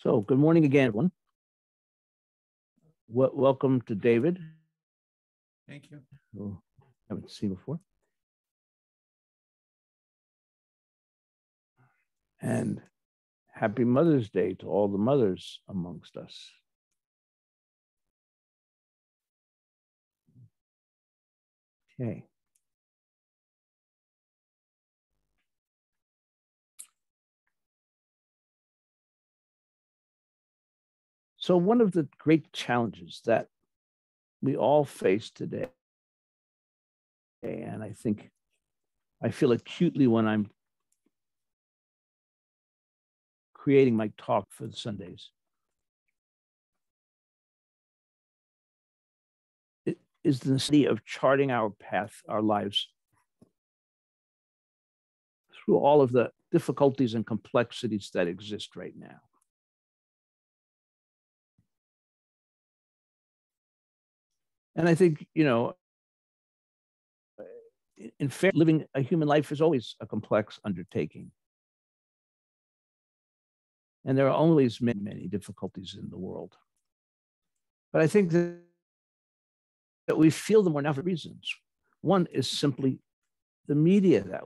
So good morning again, everyone. Welcome to David, Thank you. who I haven't seen before. And happy Mother's Day to all the mothers amongst us. Okay. So one of the great challenges that we all face today, and I think I feel acutely when I'm creating my talk for the Sundays, is the necessity of charting our path, our lives, through all of the difficulties and complexities that exist right now. And I think, in fact, living a human life is always a complex undertaking. And there are always many, many difficulties in the world. But I think that we feel them more now for reasons. One is simply the media that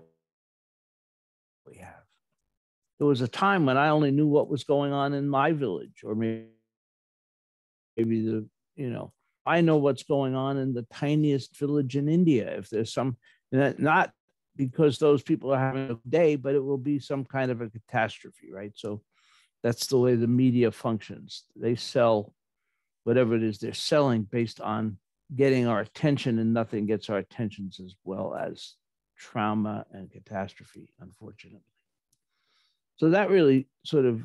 we have. There was a time when I only knew what was going on in my village, or maybe I know what's going on in the tiniest village in India. If there's some, not because those people are having a day, but it will be some kind of a catastrophe, right? So that's the way the media functions. They sell whatever it is they're selling based on getting our attention, and nothing gets our attentions as well as trauma and catastrophe, unfortunately. So that really sort of,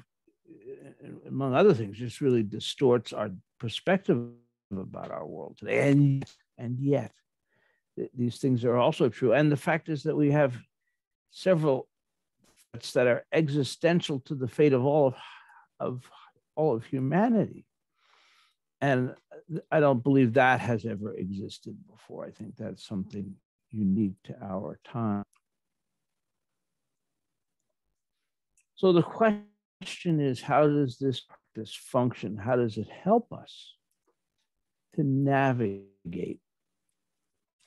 among other things, just really distorts our perspective about our world today. And yet, these things are also true. And the fact is that we have several threats that are existential to the fate of all of humanity. And I don't believe that has ever existed before. I think that's something unique to our time. So the question is, how does this practice function? How does it help us to navigate,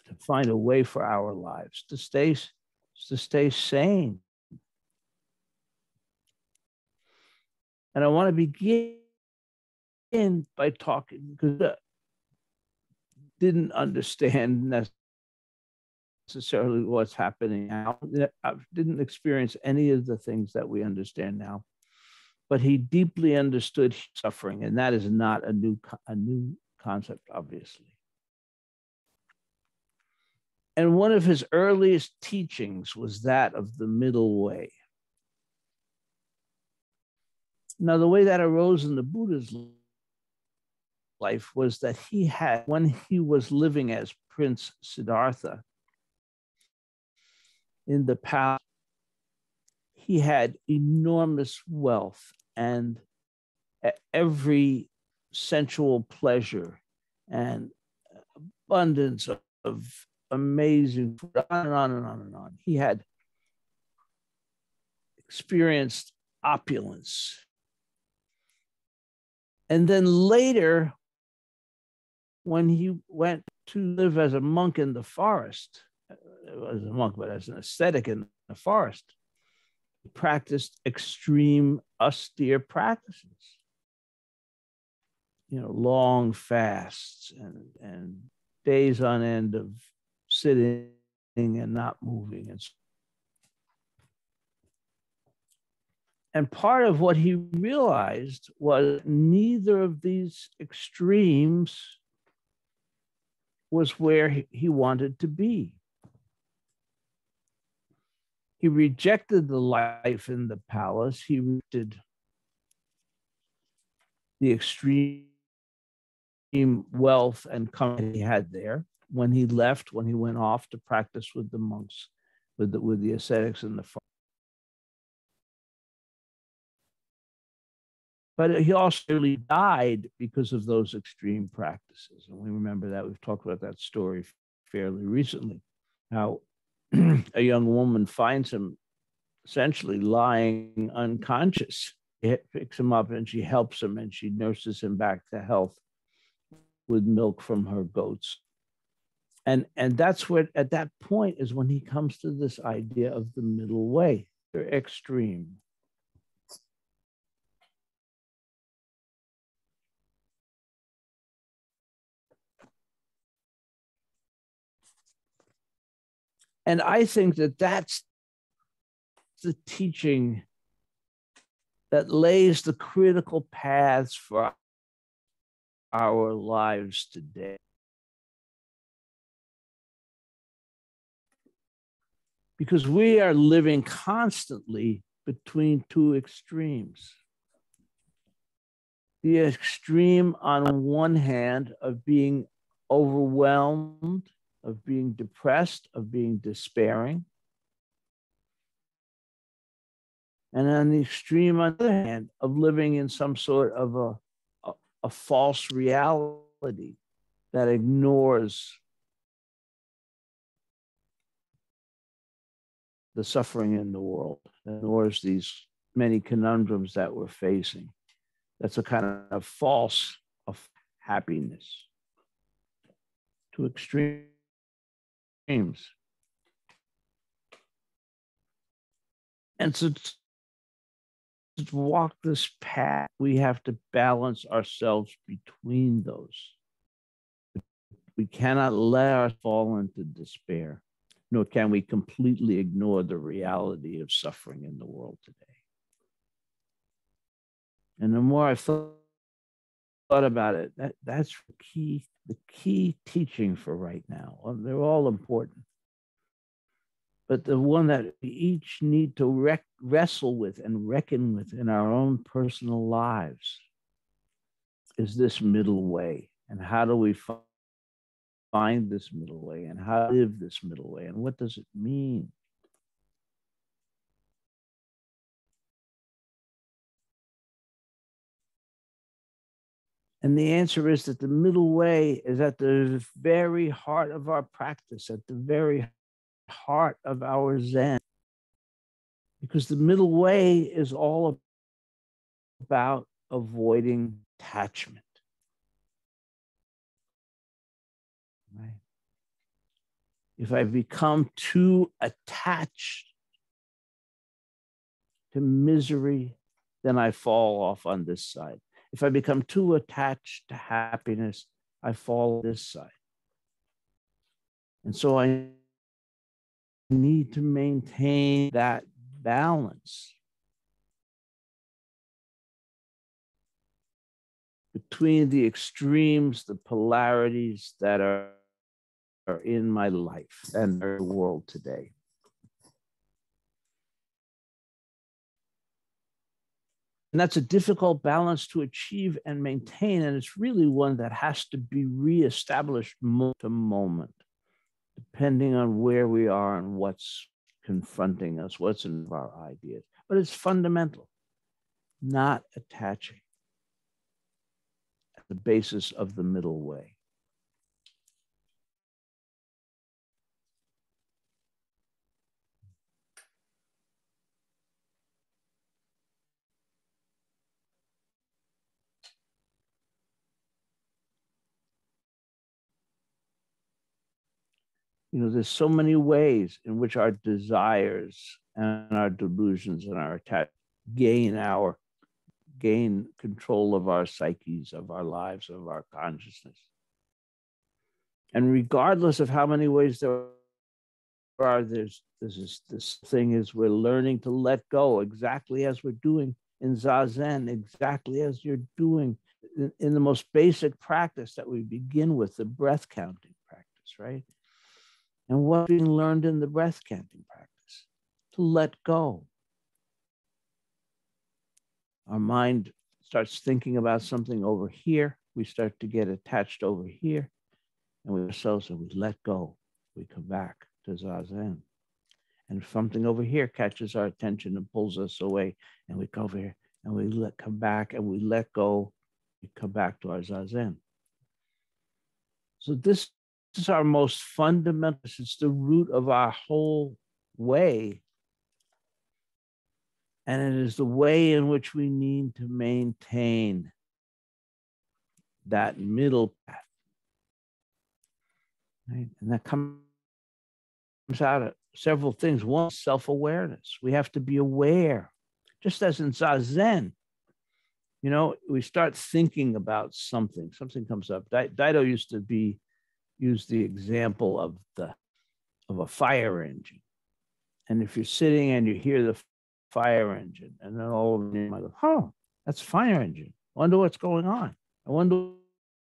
to find a way for our lives, to stay sane? And I want to begin by talking, because I didn't understand necessarily what's happening now. I didn't experience any of the things that we understand now, but he deeply understood suffering, and that is not a new concept, obviously. And one of his earliest teachings was that of the middle way. Now, the way that arose in the Buddha's life was that he had, when he was living as Prince Siddhartha in the past, he had enormous wealth and every sensual pleasure and abundance of amazing food, on and on and on and on. He had experienced opulence. And then later, when he went to live as a monk in the forest, as a monk, but as an ascetic in the forest, he practiced extreme, austere practices. Long fasts and days on end of sitting and not moving. And part of what he realized was neither of these extremes was where he wanted to be. He rejected the life in the palace. He rejected the extreme wealth and comfort he had there. When he left, when he went off to practice with the monks, with the ascetics in the forest. But he also really died because of those extreme practices. And we remember that. We've talked about that story fairly recently, how a young woman finds him essentially lying unconscious picks him up and she helps him and she nurses him back to health with milk from her goats. And that's where, at that point, is when he comes to this idea of the middle way, the extreme. And I think that that's the teaching that lays the critical paths for our lives today. Because we are living constantly between two extremes. The extreme, on one hand, of being overwhelmed, of being depressed, of being despairing. And on the extreme, on the other hand, of living in some sort of a false reality that ignores the suffering in the world, ignores these many conundrums that we're facing. That's a kind of false of happiness. Two extremes. And so to walk this path, we have to balance ourselves between those. We cannot let ourselves fall into despair, nor can we completely ignore the reality of suffering in the world today. And the more I thought about it, that's the key teaching for right now. They're all important. But the one that we each need to wrestle with and reckon with in our own personal lives is this middle way. And how do we find this middle way? And how to live this middle way? And what does it mean? And the answer is that the middle way is at the very heart of our practice, at the very heart of our Zen. Because the middle way is all about avoiding attachment. Right? If I become too attached to misery, then I fall off on this side. If I become too attached to happiness, I fall on this side. And so I need to maintain that balance between the extremes, the polarities that are in my life and the world today. And that's a difficult balance to achieve and maintain. And it's really one that has to be reestablished moment to moment, depending on where we are and what's confronting us, what's in our ideas. But it's fundamental, not attaching at the basis of the middle way. You know, there's so many ways in which our desires and our delusions and our attachments gain control of our psyches, of our lives, of our consciousness. And regardless of how many ways there are, this thing is we're learning to let go, exactly as we're doing in Zazen, exactly as you're doing in the most basic practice that we begin with, the breath counting practice, right? And what's being learned in the breath counting practice? To let go. Our mind starts thinking about something over here. We start to get attached over here. And we ourselves, and we let go. We come back to Zazen. And if something over here catches our attention and pulls us away, and we go over here, and we come back, and we let go, we come back to our Zazen. So this is our most fundamental, it's the root of our whole way. And it is the way in which we need to maintain that middle path. Right? And that comes out of several things. One, self-awareness. We have to be aware. Just as in Zazen, you know, we start thinking about something comes up. Daido used to use the example of a fire engine. And if you're sitting and you hear the fire engine, and then all of a sudden you might go, oh, that's a fire engine. I wonder what's going on. I wonder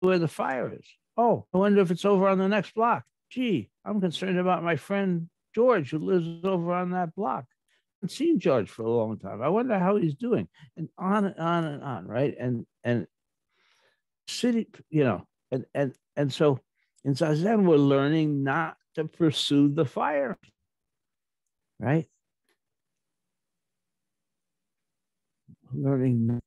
where the fire is. Oh, I wonder if it's over on the next block. Gee, I'm concerned about my friend George who lives over on that block. I haven't seen George for a long time. I wonder how he's doing. And on and on and on, right? And city, you know, and so in Zazen, we're learning not to pursue the fire, right? Learning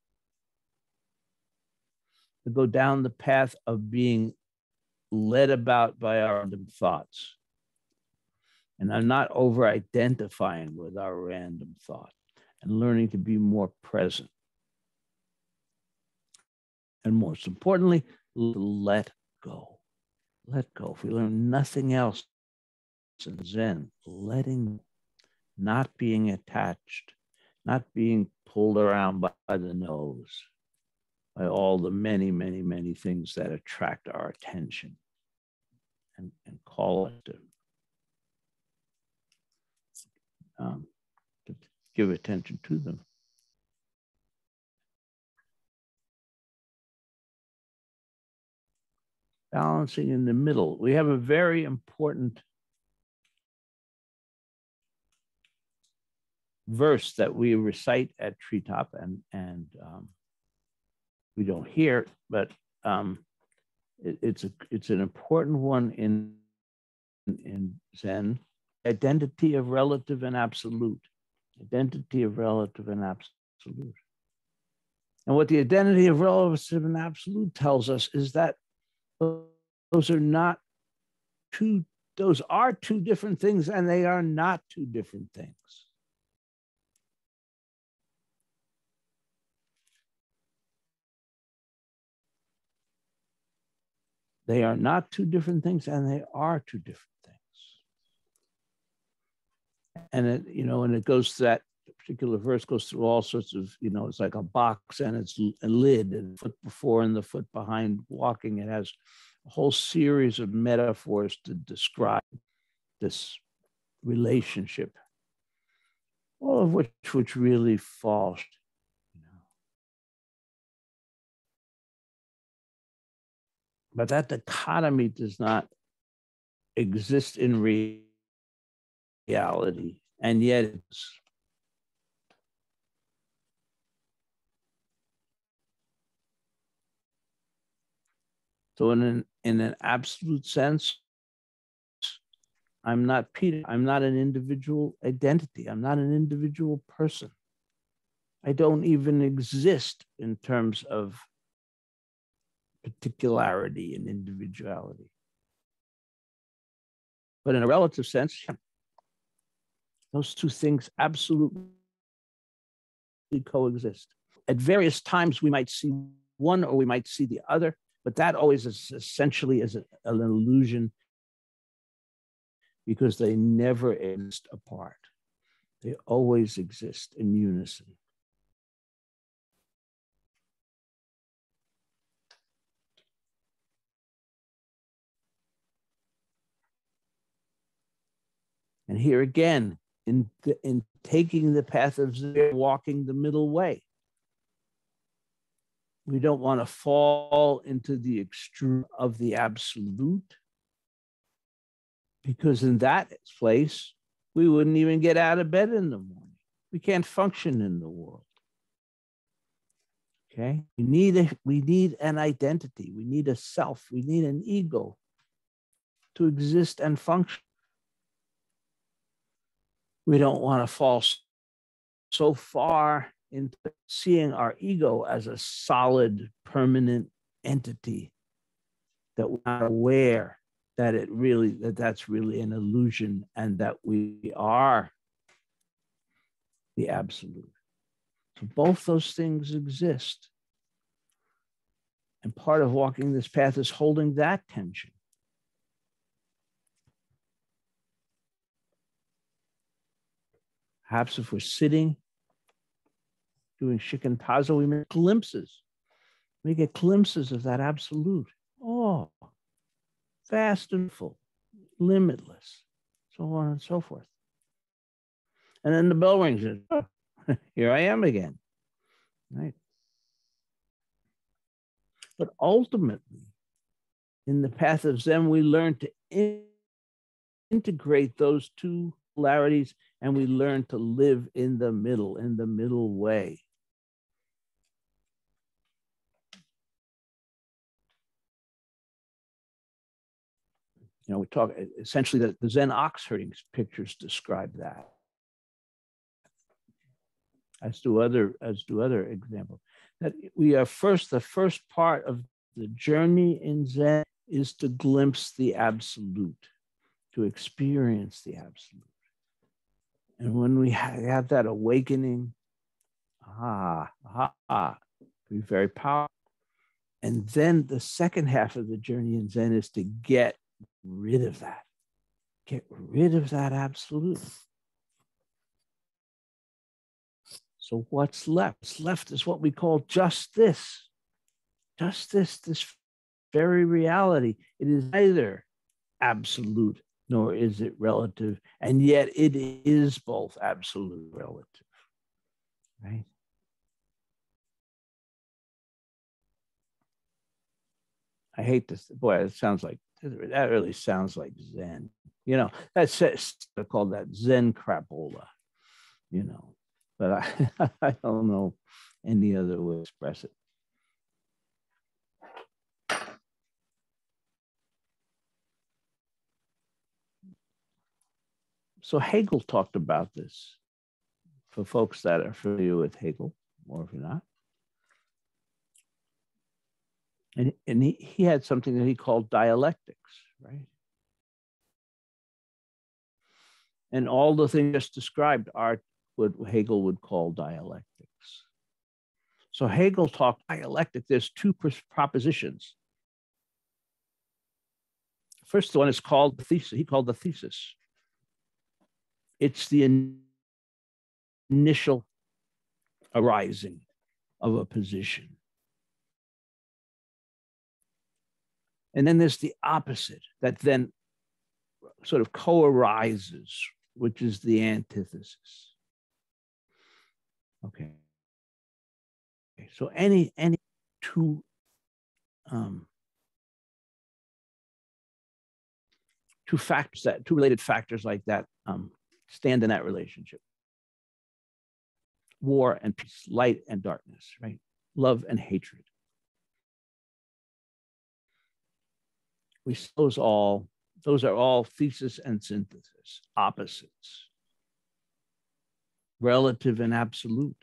to go down the path of being led about by our random thoughts. And I'm not over identifying with our random thought and learning to be more present. And most importantly, let go. Let go. If we learn nothing else in Zen, letting, not being attached, not being pulled around by the nose, by all the many, many, many things that attract our attention and call it to give attention to them. Balancing in the middle. We have a very important verse that we recite at Treetop, and we don't hear it, but it's an important one in Zen. Identity of relative and absolute. Identity of relative and absolute. And what the identity of relative and absolute tells us is that those are two different things, and they are not two different things. They are not two different things, and they are two different things. And it goes to that particular verse goes through all sorts of, it's like a box and its a lid, and the foot before and the foot behind walking. It has a whole series of metaphors to describe this relationship, all of which really falls. But that dichotomy does not exist in reality, and yet it's so in an absolute sense, I'm not Peter. I'm not an individual identity. I'm not an individual person. I don't even exist in terms of particularity and individuality. But in a relative sense, those two things absolutely coexist. At various times, we might see one or we might see the other, but that always is essentially is an illusion, because they never exist apart. They always exist in unison. And here again, in taking the path of Zen, walking the middle way, we don't want to fall into the extreme of the absolute, because in that place, we wouldn't even get out of bed in the morning. We can't function in the world. Okay? We need an identity. We need a self. We need an ego to exist and function. We don't want to fall so far into seeing our ego as a solid, permanent entity that we're not aware that that's really an illusion, and that we are the absolute. So both those things exist. And part of walking this path is holding that tension. Perhaps if we're sitting, doing shikantaza, we make glimpses. We get glimpses of that absolute. Oh, vast and full, limitless, so on and so forth. And then the bell rings and oh, here I am again. Right. But ultimately, in the path of Zen, we learn to integrate those two polarities, and we learn to live in the middle way. You know, we talk essentially that the Zen ox herding pictures describe that, as do other examples. That we are the first part of the journey in Zen is to glimpse the absolute, to experience the absolute. And when we have that awakening, be very powerful. And then the second half of the journey in Zen is to get rid of that. Get rid of that absolute. So what's left? What's left is what we call just this very reality. It is neither absolute nor is it relative, and yet it is both absolute and relative, right? I hate this. Boy, that really sounds like Zen. You know, that's called that Zen crapola, you know, but I don't know any other way to express it. So Hegel talked about this for folks that are familiar with Hegel, or if you're not. And he had something that he called dialectics, right? And all the things just described are what Hegel would call dialectics. So Hegel talked dialectic. There's two propositions. First one is called the thesis. He called the thesis. It's the initial arising of a position. And then there's the opposite that then sort of co-arises, which is the antithesis. Okay. So any two two related factors like that stand in that relationship. War and peace, light and darkness, right? Love and hatred. Those are all thesis and synthesis, opposites, relative and absolute.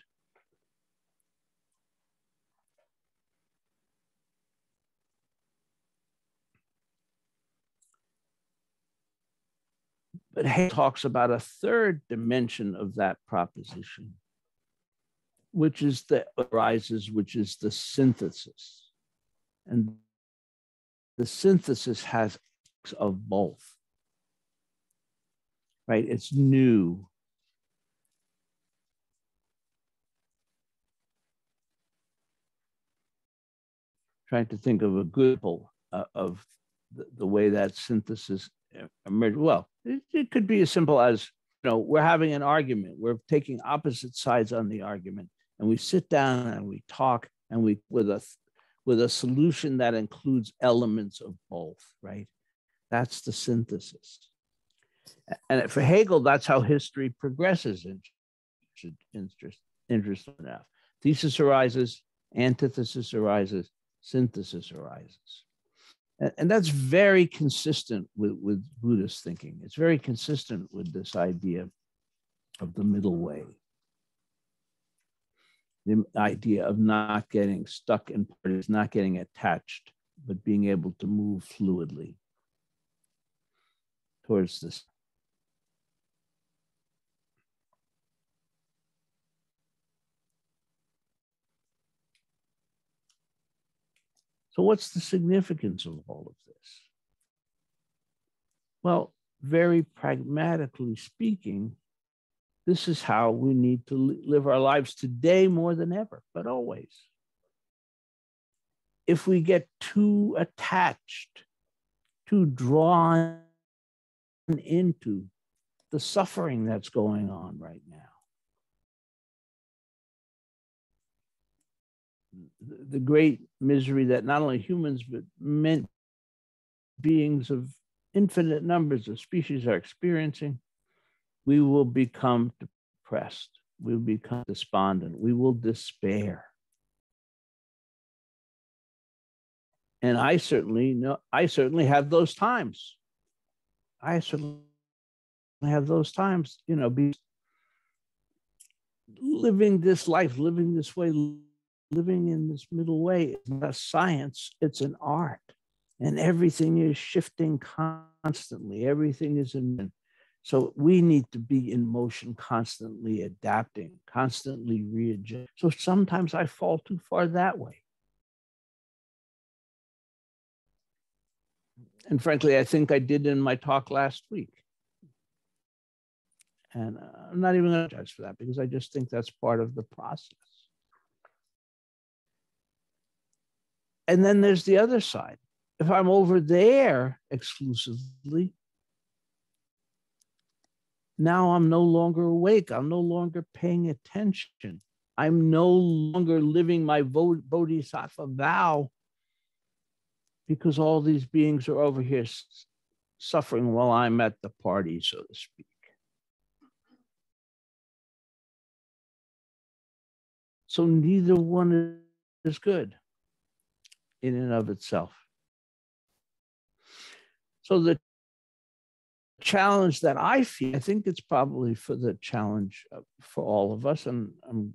But Hegel talks about a third dimension of that proposition, which is which is the synthesis. And the synthesis has of both, right? It's new. Trying to think of a good example of the way that synthesis emerged. Well, it could be as simple as, you know, we're having an argument. We're taking opposite sides on the argument, and we sit down and we talk, and we with a solution that includes elements of both, right? That's the synthesis. And for Hegel, that's how history progresses. Interesting enough. Thesis arises, antithesis arises, synthesis arises. And that's very consistent with Buddhist thinking. It's very consistent with this idea of the middle way. The idea of not getting stuck in parties, not getting attached, but being able to move fluidly towards this. So what's the significance of all of this? Well, very pragmatically speaking, this is how we need to live our lives today more than ever, but always. If we get too attached, too drawn into the suffering that's going on right now, the great misery that not only humans, but beings of infinite numbers of species are experiencing, we will become depressed. We will become despondent. We will despair. And I certainly have those times. I certainly have those times, be living this life, living this way, living in this middle way. It's not a science, it's an art. And everything is shifting constantly. Everything is in. So we need to be in motion, constantly adapting, constantly readjusting. So sometimes I fall too far that way. And frankly, I think I did in my talk last week. And I'm not even going to judge for that because I just think that's part of the process. And then there's the other side. If I'm over there exclusively, now I'm no longer awake. I'm no longer paying attention. I'm no longer living my bodhisattva vow because all these beings are over here suffering while I'm at the party, so to speak. So neither one is good in and of itself. So the challenge that I feel, I think it's probably for the challenge for all of us, and I'm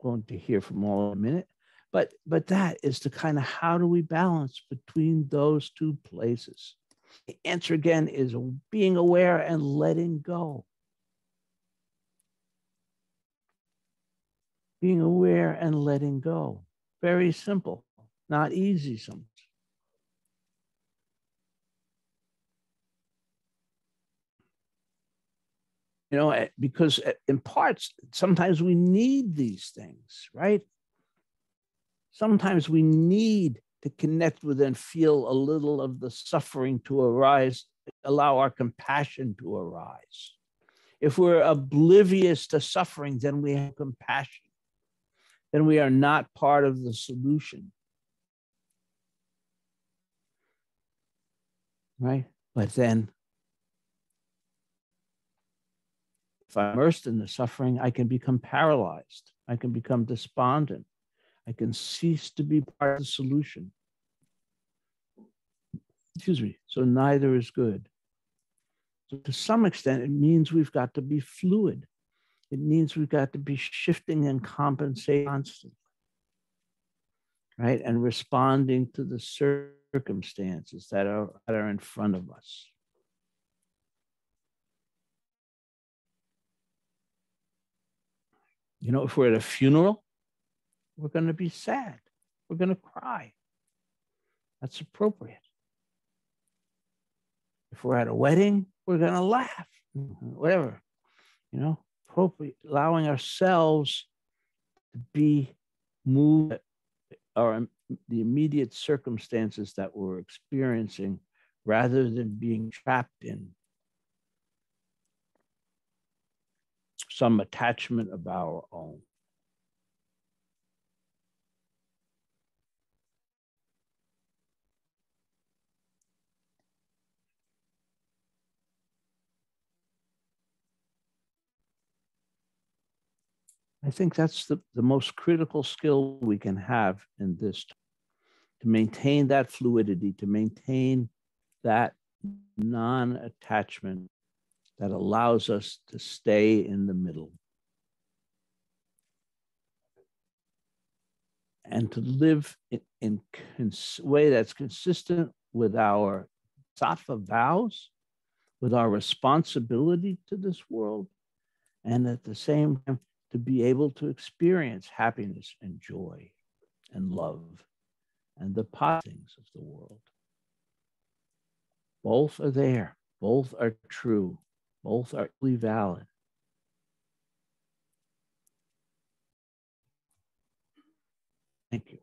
going to hear from all in a minute, but that is to kind of how do we balance between those two places? The answer again is being aware and letting go. Being aware and letting go. Very simple, not easy sometimes. Because in parts, sometimes we need these things, right? Sometimes we need to connect with and feel a little of the suffering to arise, allow our compassion to arise. If we're oblivious to suffering, then we have compassion. Then we are not part of the solution. Right? But then, if I'm immersed in the suffering, I can become paralyzed. I can become despondent. I can cease to be part of the solution. Excuse me. So neither is good. So to some extent, it means we've got to be fluid. It means we've got to be shifting and compensating constantly, right? And responding to the circumstances that are in front of us. If we're at a funeral, we're going to be sad. We're going to cry. That's appropriate. If we're at a wedding, we're going to laugh, whatever, appropriate, allowing ourselves to be moved or the immediate circumstances that we're experiencing rather than being trapped in some attachment of our own. I think that's the most critical skill we can have in this, to maintain that fluidity, to maintain that non-attachment that allows us to stay in the middle and to live in a way that's consistent with our sattva vows, with our responsibility to this world, and at the same time, to be able to experience happiness and joy and love and the positive things of the world. Both are there. Both are true. Both are equally valid. Thank you.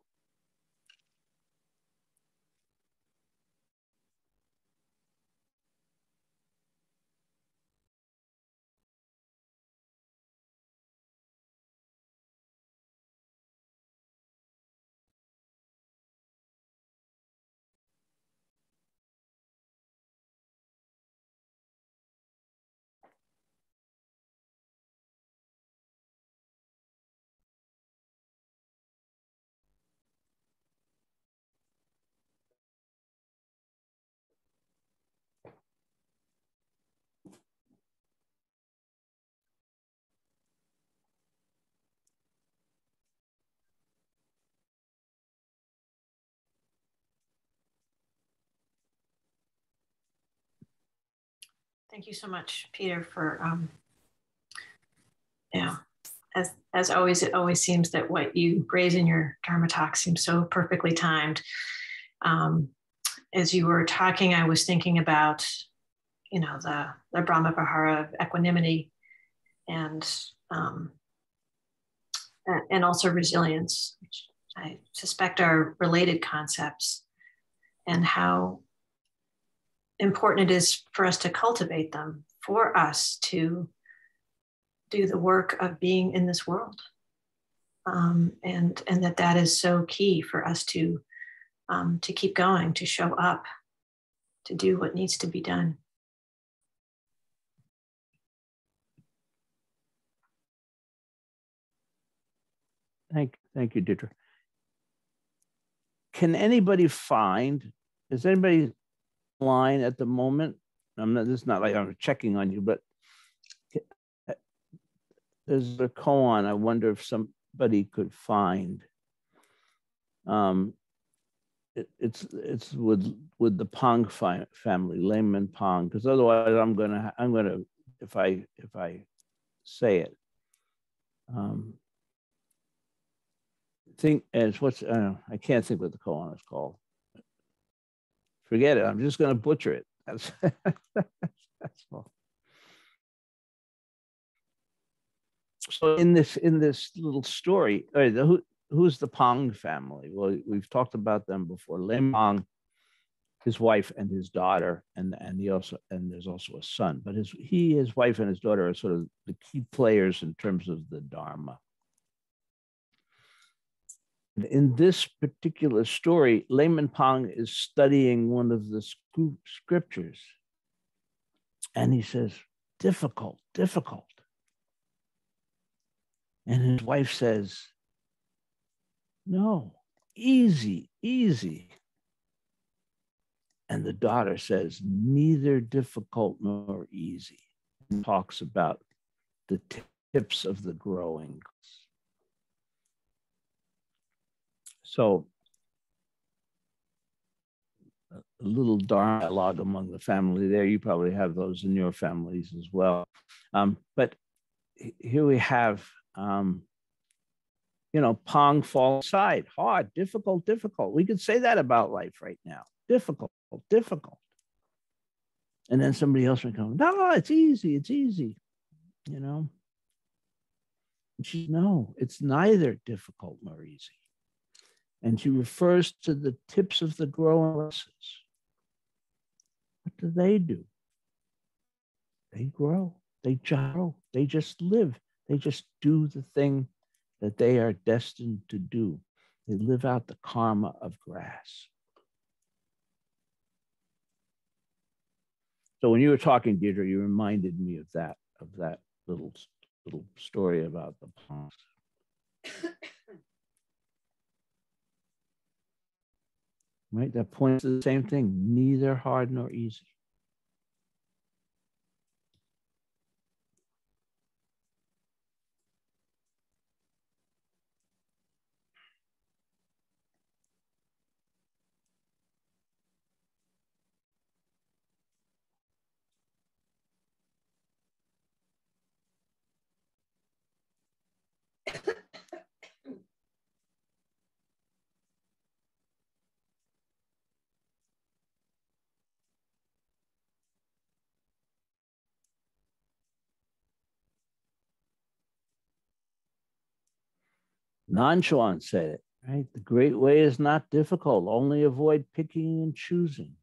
Thank you so much, Peter, for yeah. As always, it always seems that what you raise in your Dharma talk seems so perfectly timed. As you were talking, I was thinking about, the Brahma Vihara of equanimity and also resilience, which I suspect are related concepts, and how important it is for us to cultivate them, for us to do the work of being in this world. And that is so key for us to keep going, to show up, to do what needs to be done. Thank you, Deirdre. Can anybody is anybody online at the moment? This is not like I'm checking on you, but there's a koan. I wonder if somebody could find. It's with the Pong family, Layman Pong, because otherwise I'm gonna if I say it. I can't think what the koan is called. Forget it. I'm just going to butcher it. That's all. So in this little story, who's the Pong family? Well, we've talked about them before. Lim Pong, his wife and his daughter, and there's also a son. But his wife and his daughter are sort of the key players in terms of the Dharma. In this particular story, Layman Pong is studying one of the scriptures, and he says, difficult. And his wife says, no, easy. And the daughter says, neither difficult nor easy. And talks about the tips of the growing. So a little dialogue among the family there. You probably have those in your families as well. But here we have, Pong fall aside, hard, difficult. We could say that about life right now. Difficult. And then somebody else would come, no, it's easy. And no, it's neither difficult nor easy. And she refers to the tips of the growing grasses. What do? They grow. They just live. They just do the thing that they are destined to do. They live out the karma of grass. So when you were talking, Deirdre, you reminded me of that little story about the ponds. Right? That points to the same thing, neither hard nor easy. Nanchuan said it, right? The great way is not difficult, only avoid picking and choosing.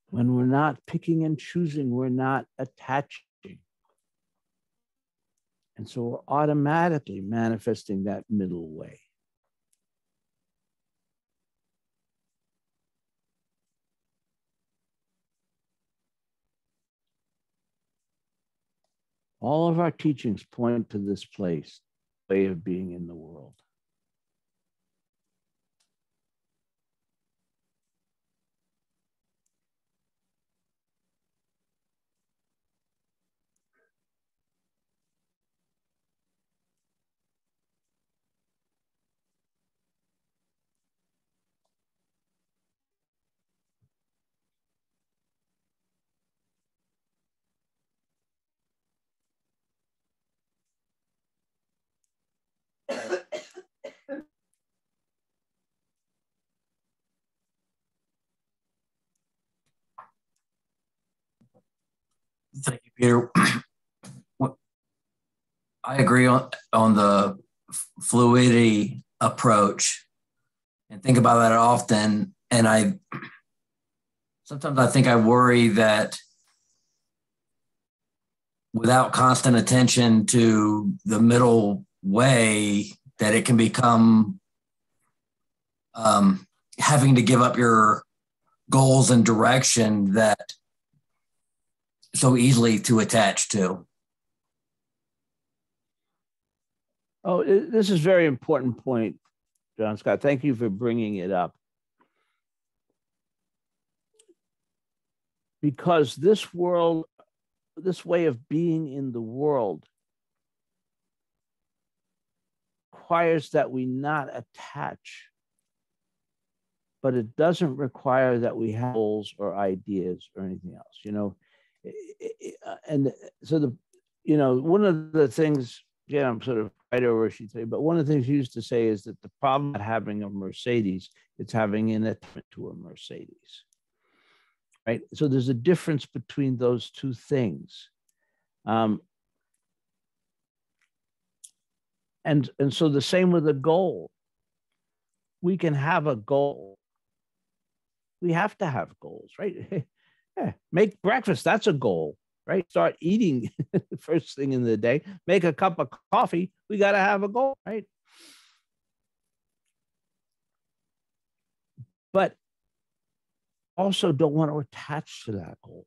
When we're not picking and choosing, we're not attaching. And so we're automatically manifesting that middle way. All of our teachings point to this place, way of being in the world. Thank you, Peter. I agree on the fluidity approach and think about that often. And sometimes I think I worry that without constant attention to the middle way, that it can become having to give up your goals and direction that so easily to attach to. Oh, this is a very important point, John Scott. Thank you for bringing it up. Because this world, this way of being in the world requires that we not attach, but it doesn't require that we have goals or ideas or anything else, you know. And so one of the things, yeah, I'm sort of right over what she'd say, but one of the things she used to say is that the problem with having a Mercedes, it's having an attachment to a Mercedes, right? So there's a difference between those two things. And so the same with a goal. We can have a goal. We have to have goals, right? Yeah, make breakfast, that's a goal, right? Start eating first thing in the day, make a cup of coffee, we got to have a goal, right? But also don't want to attach to that goal,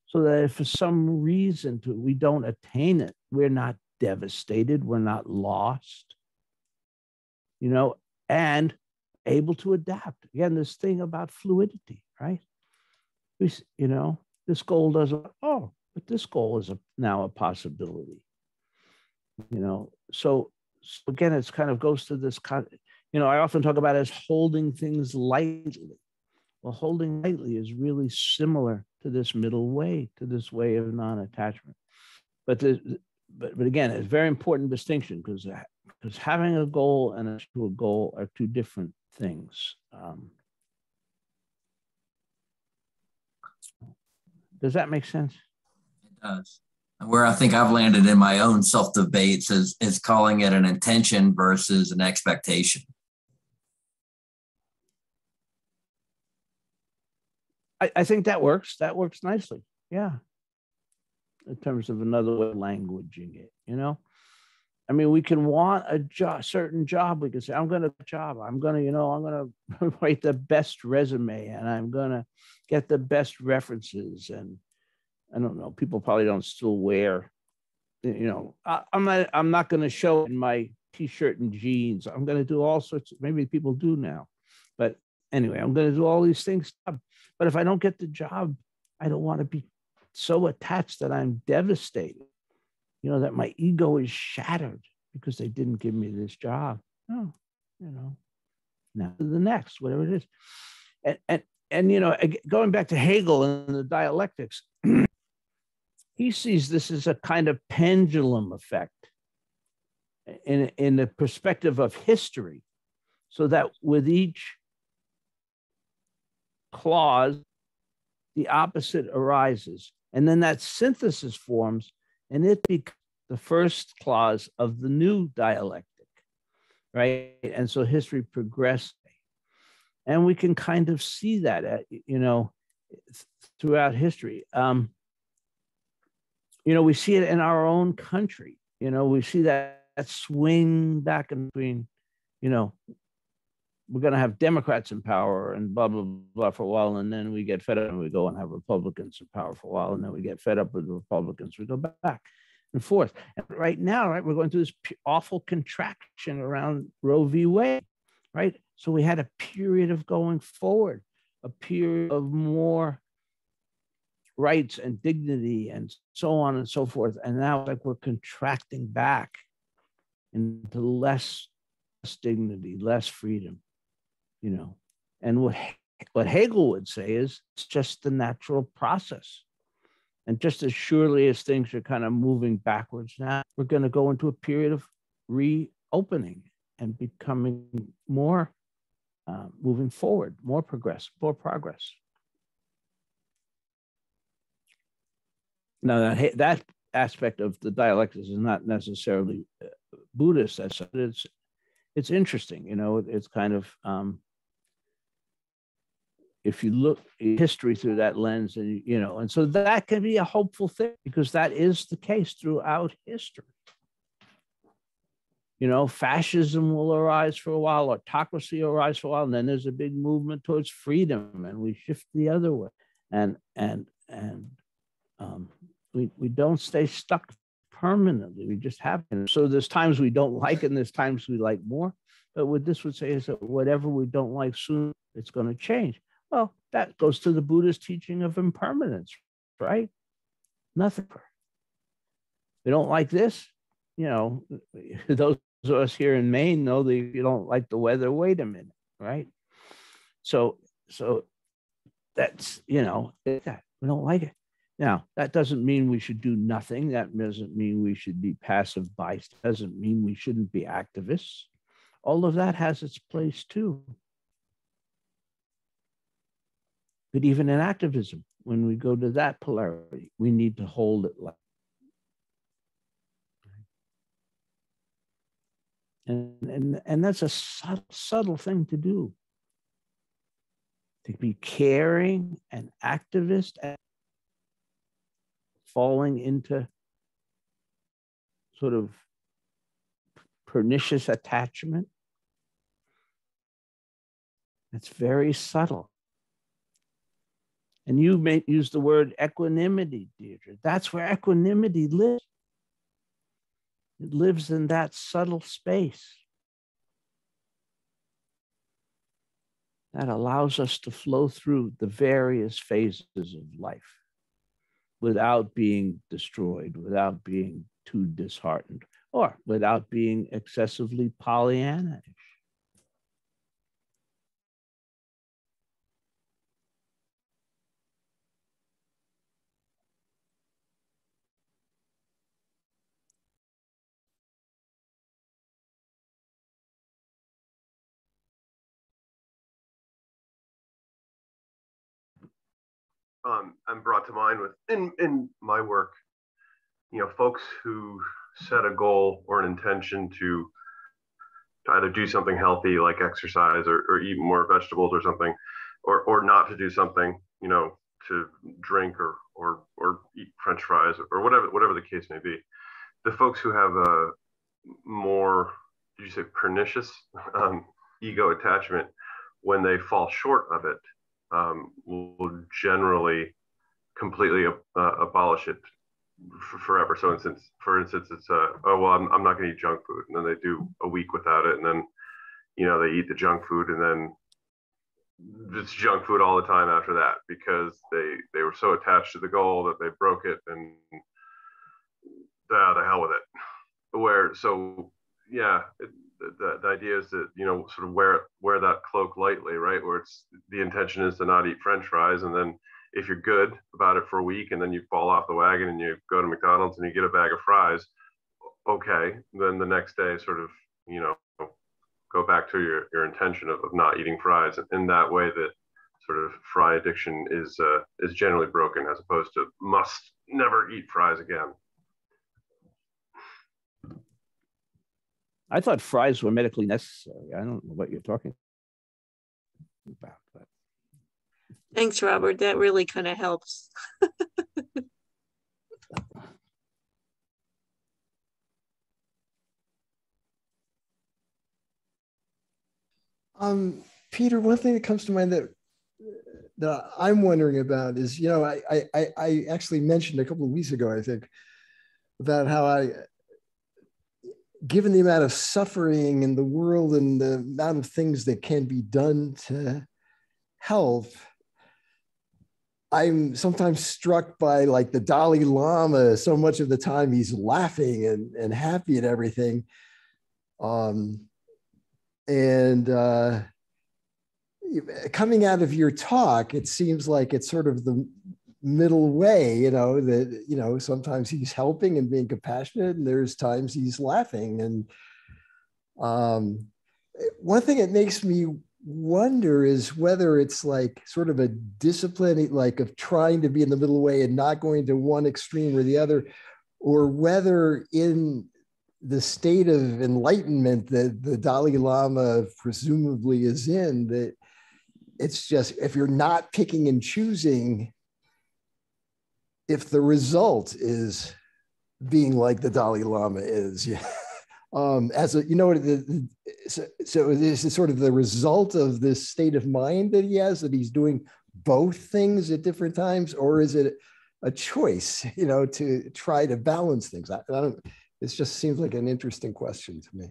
so that if for some reason we don't attain it, we're not devastated, we're not lost, and able to adapt. Again, this thing about fluidity, right? This goal doesn't, but this goal is now a possibility, So again, it's kind of goes to this, I often talk about it as holding things lightly. Well, holding lightly is really similar to this middle way, to this way of non-attachment. But again, it's a very important distinction because having a goal and a goal are two different things. Does that make sense? It does. Where I think I've landed in my own self-debates is calling it an intention versus an expectation. I think that works. That works nicely. Yeah. In terms of another way of languaging it, I mean, we can want a certain job. We can say, I'm going to write the best resume and I'm going to get the best references. And I don't know, people probably don't still wear, I'm not going to show in my t-shirt and jeans. I'm going to do all sorts of, maybe people do now, but anyway, I'm going to do all these things. But if I don't get the job, I don't want to be so attached that I'm devastated, that my ego is shattered because they didn't give me this job. No, now to the next, whatever it is. And going back to Hegel and the dialectics, he sees this as a kind of pendulum effect in the perspective of history, so that with each clause, the opposite arises. And then that synthesis forms, and it becomes the first clause of the new dialectic, right? And so history progressed. And we can kind of see that, throughout history. We see it in our own country. We see that swing back and between, we're going to have Democrats in power and blah, blah, blah for a while. And then we get fed up and we go and have Republicans in power for a while. And then we get fed up with the Republicans. We go back and forth. And right now, right, we're going through this awful contraction around Roe v. Wade, right? So we had a period of going forward, a period of more rights and dignity and so on and so forth. And now it's like we're contracting back into less dignity, less freedom, And what Hegel would say is it's just the natural process. And just as surely as things are kind of moving backwards now, we're going to go into a period of reopening and becoming more moving forward, more progress. Now, that aspect of the dialectics is not necessarily Buddhist. It's interesting, It's kind of if you look at history through that lens, and and so that can be a hopeful thing because that is the case throughout history. Fascism will arise for a while, autocracy will arise for a while, and then there's a big movement towards freedom, and we shift the other way, and we don't stay stuck permanently. We just happen. So there's times we don't like it, and there's times we like more. But what this would say is that whatever we don't like soon, it's going to change. Well, that goes to the Buddhist teaching of impermanence, right? Nothing. We don't like this. Those of us here in Maine know that if you don't like the weather, wait a minute, right? So that's, we don't like it. Now, that doesn't mean we should do nothing. That doesn't mean we should be passive bystanders. Doesn't mean we shouldn't be activists. All of that has its place too. But even in activism, when we go to that polarity, we need to hold it like. And that's a subtle thing to do. To be caring and activist and falling into sort of pernicious attachment. It's very subtle. And you may use the word equanimity, Deirdre. That's where equanimity lives. It lives in that subtle space that allows us to flow through the various phases of life without being destroyed, without being too disheartened, or without being excessively Pollyanna-ish. I'm brought to mind with in my work, folks who set a goal or an intention to either do something healthy like exercise or eat more vegetables or something, or not to do something, to drink or eat French fries or whatever the case may be. The folks who have a more, did you say pernicious ego attachment, when they fall short of it, will generally completely abolish it forever. So for instance, it's I'm not going to eat junk food, and then they do a week without it, and then they eat the junk food, and then it's junk food all the time after that because they were so attached to the goal that they broke it, and the hell with it. The idea is that sort of wear that cloak lightly, right? Where it's the intention is to not eat French fries, and then if you're good about it for a week, and then you fall off the wagon and you go to McDonald's and you get a bag of fries, okay, then the next day sort of go back to your intention of not eating fries. In that way, that sort of fry addiction is generally broken, as opposed to must never eat fries again. I thought fries were medically necessary. I don't know what you're talking about. But. Thanks, Robert. That really kind of helps. Peter, one thing that comes to mind that I'm wondering about is, you know, I actually mentioned a couple of weeks ago, I think, about how given the amount of suffering in the world and the amount of things that can be done to help, I'm sometimes struck by like the Dalai Lama. So much of the time he's laughing and happy and everything. Coming out of your talk, it seems like it's sort of the middle way, you know, that, you know, sometimes he's helping and being compassionate, and there's times he's laughing. And one thing that makes me wonder is whether it's like sort of a discipline, like of trying to be in the middle way and not going to one extreme or the other, or whether in the state of enlightenment that the Dalai Lama presumably is in, that it's just, if you're not picking and choosing, if the result is being like the Dalai Lama is, yeah. As a, you know, so is it sort of the result of this state of mind that he has, that he's doing both things at different times, or is it a choice, you know, to try to balance things? I don't, it just seems like an interesting question to me.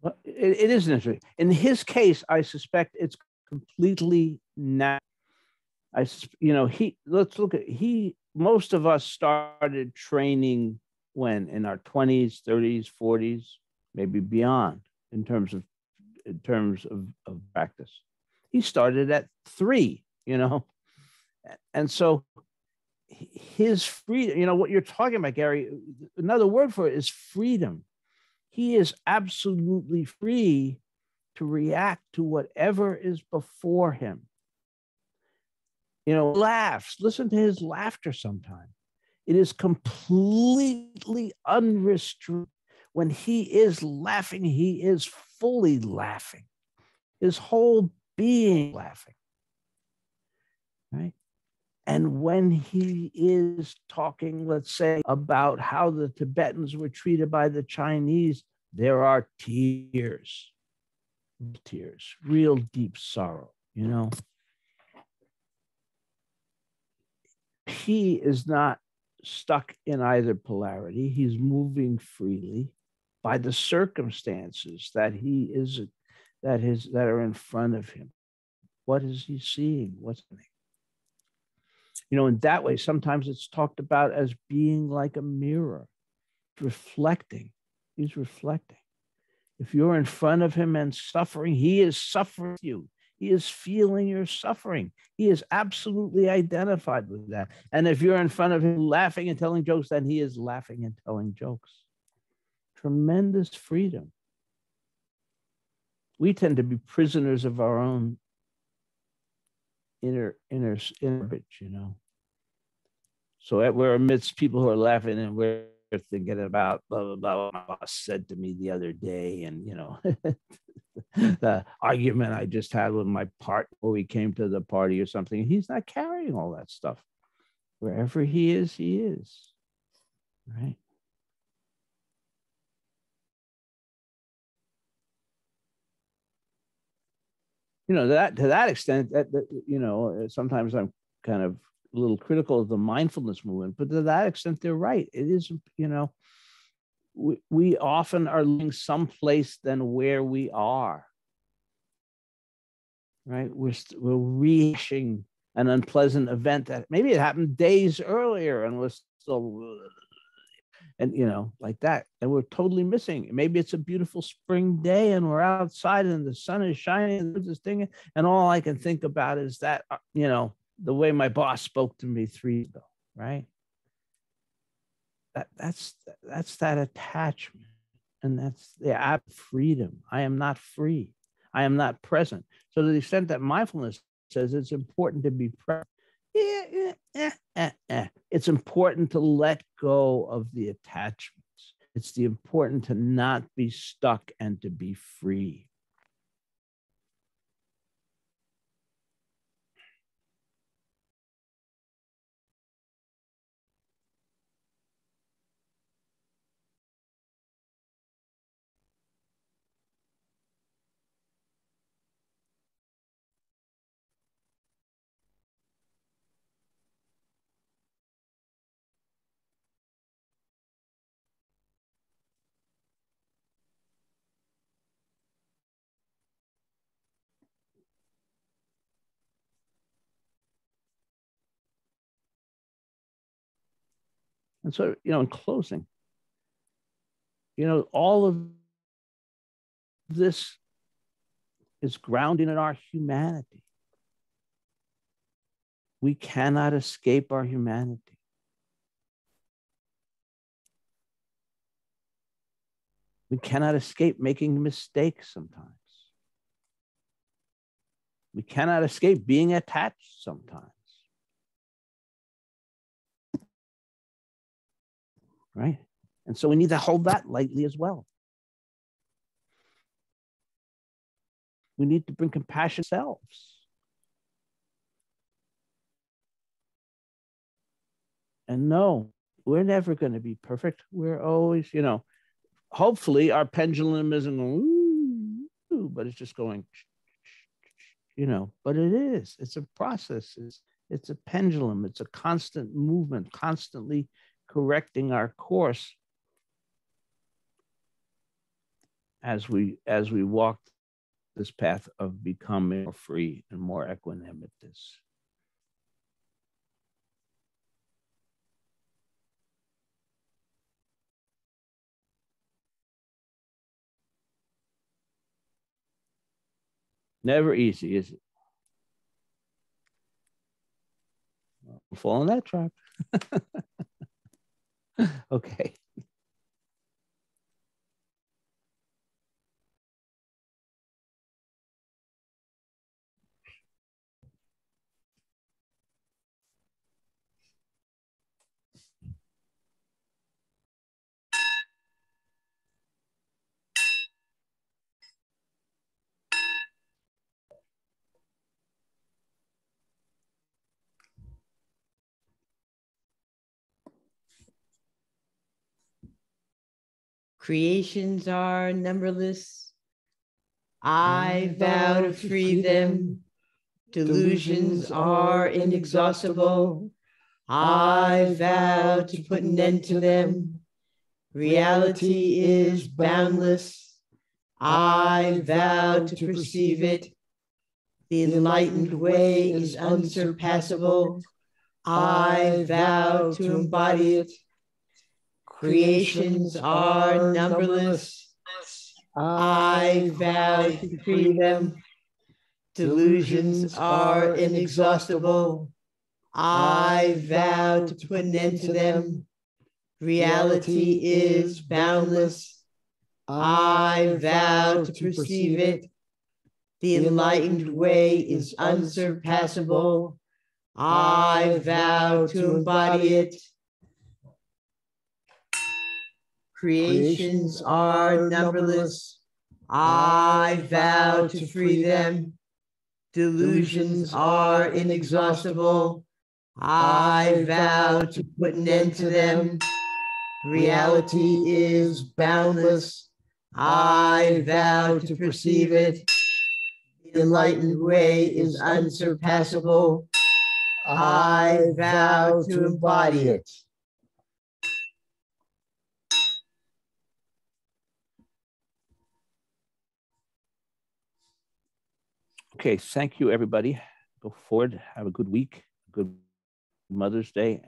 Well, it is interesting. In his case, I suspect it's completely not. Let's look at, most of us started training when, in our 20s, 30s, 40s, maybe beyond, in terms of practice. He started at 3, you know, and so his freedom, you know, what you're talking about, Gary, another word for it is freedom. He is absolutely free to react to whatever is before him. You know, laughs, listen to his laughter sometimes. It is completely unrestricted. When he is laughing, he is fully laughing. His whole being laughing, right? And when he is talking, let's say, about how the Tibetans were treated by the Chinese, there are tears, real deep sorrow, you know. He is not stuck in either polarity. He's moving freely by the circumstances that are in front of him. What is he seeing? What's happening? You know, in that way, sometimes it's talked about as being like a mirror, reflecting. He's reflecting. If you're in front of him and suffering, he is suffering with you. He is feeling your suffering. He is absolutely identified with that. And if you're in front of him laughing and telling jokes, then he is laughing and telling jokes. Tremendous freedom. We tend to be prisoners of our own inner bit, you know. So we're amidst people who are laughing, and we're thinking about blah, blah, blah, what my boss said to me the other day. And, you know, the argument I just had with my partner when we came to the party or something. He's not carrying all that stuff. Wherever he is, right? You know, to that extent, that you know, sometimes I'm kind of a little critical of the mindfulness movement, but to that extent, they're right. It is, you know, we often are living someplace than where we are. Right? We're rehashing an unpleasant event that maybe it happened days earlier, and we're still, and you know, like that, and we're totally missing. Maybe it's a beautiful spring day, and we're outside, and the sun is shining, and this thing, and all I can think about is that, you know, the way my boss spoke to me 3 years ago, right? That's that attachment, and that's the freedom. I am not free. I am not present. So to the extent that mindfulness says it's important to be present, it's important to let go of the attachments. It's the important to not be stuck and to be free. And so, in closing, all of this is grounded in our humanity. We cannot escape our humanity. We cannot escape making mistakes sometimes. We cannot escape being attached sometimes. Right? And so we need to hold that lightly as well. We need to bring compassion to ourselves. And no, we're never going to be perfect. We're always, hopefully our pendulum isn't going, ooh, but it's just going, but it is. It's a process. It's a pendulum. It's a constant movement, constantly correcting our course as we walk this path of becoming more free and more equanimous. Never easy, is it? We'll fall in that trap. Okay. Creations are numberless. I vow to free them. Delusions are inexhaustible. I vow to put an end to them. Reality is boundless. I vow to perceive it. The enlightened way is unsurpassable. I vow to embody it. Creations are numberless. I vow to free them. Delusions are inexhaustible. I vow to put an end to them. Reality is boundless. I vow to perceive it. The enlightened way is unsurpassable. I vow to embody it. Creations are numberless. I vow to free them. Delusions are inexhaustible. I vow to put an end to them. Reality is boundless. I vow to perceive it. The enlightened way is unsurpassable. I vow to embody it. Okay, thank you, everybody. Go forward. Have a good week. Good Mother's Day.